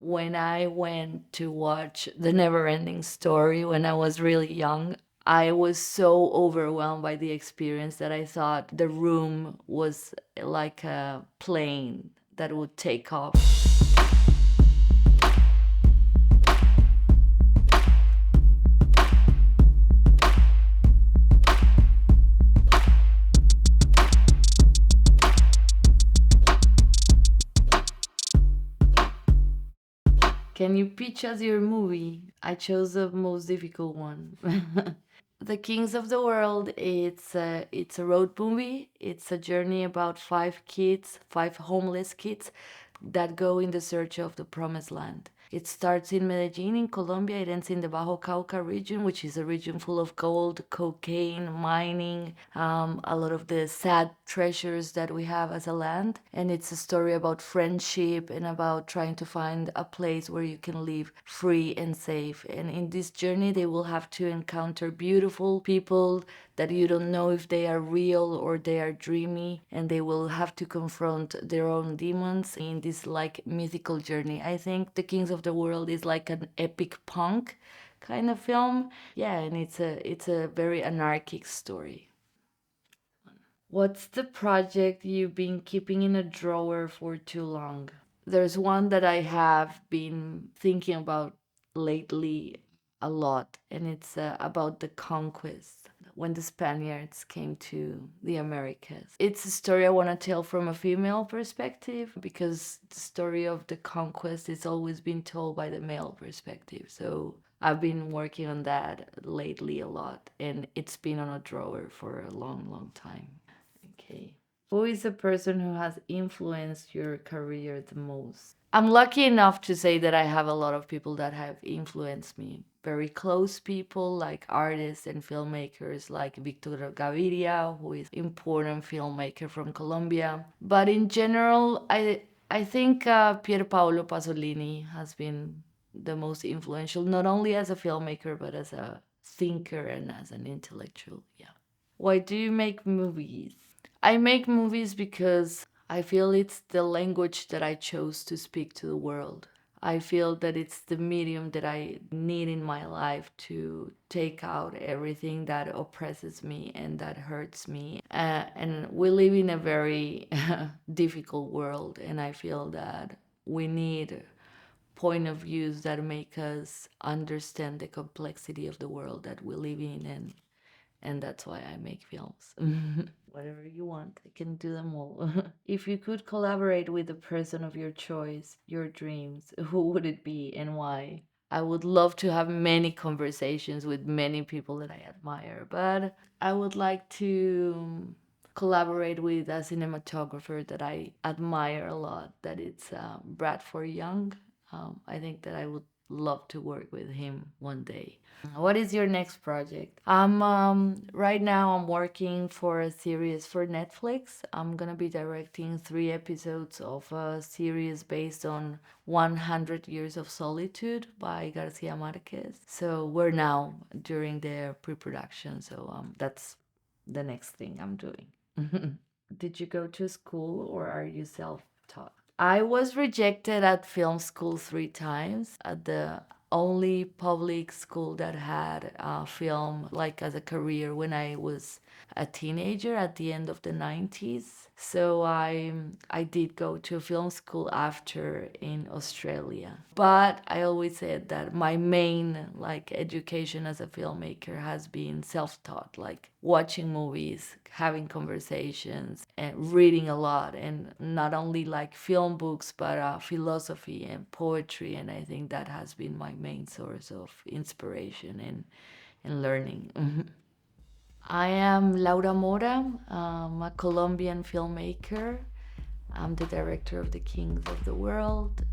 When I went to watch The Neverending Story when I was really young, I was so overwhelmed by the experience that I thought the room was like a plane that would take off. Can you pitch us your movie? I chose the most difficult one. The Kings of the World, it's a road movie. It's a journey about five kids, five homeless kids that go in the search of the promised land. It starts in Medellin in Colombia. It ends in the Bajo Cauca region, which is a region full of gold, cocaine, mining, a lot of the sad treasures that we have as a land. And it's a story about friendship and about trying to find a place where you can live free and safe. And in this journey, they will have to encounter beautiful people that you don't know if they are real or they are dreamy, and they will have to confront their own demons in this like mythical journey. I think The Kings of the World is like an epic punk kind of film. Yeah, and it's a very anarchic story. What's the project you've been keeping in a drawer for too long? There's one that I have been thinking about lately a lot, and it's about the conquest when the Spaniards came to the Americas. It's a story I want to tell from a female perspective because the story of the conquest is always been told by the male perspective. So I've been working on that lately a lot, and it's been on a drawer for a long, long time. Okay. Who is the person who has influenced your career the most? I'm lucky enough to say that I have a lot of people that have influenced me. Very close people like artists and filmmakers like Victor Gaviria, who is important filmmaker from Colombia. But in general, I think Pier Paolo Pasolini has been the most influential, not only as a filmmaker but as a thinker and as an intellectual. Yeah. Why do you make movies? I make movies because I feel it's the language that I chose to speak to the world. I feel that it's the medium that I need in my life to take out everything that oppresses me and that hurts me. And we live in a very difficult world, and I feel that we need point of views that make us understand the complexity of the world that we live in, and that's why I make films. Whatever you want, I can do them all. If you could collaborate with the person of your choice, your dreams, who would it be and why? I would love to have many conversations with many people that I admire, but I would like to collaborate with a cinematographer that I admire a lot, that it's Bradford Young. I think that I would love to work with him one day. What is your next project? I'm right now I'm working for a series for Netflix. I'm gonna be directing 3 episodes of a series based on 100 Years of Solitude by Garcia Marquez. So we're now during the pre-production. So that's the next thing I'm doing. Did you go to school or are you self-taught? I was rejected at film school 3 times at the only public school that had film like as a career when I was a teenager at the end of the 90s. So I did go to film school after in Australia. But I always said that my main like education as a filmmaker has been self-taught, like watching movies, having conversations, and reading a lot, and not only like film books but philosophy and poetry. And I think that has been my main source of inspiration and learning. I am Laura Mora. I'm a Colombian filmmaker. I'm the director of The Kings of the World.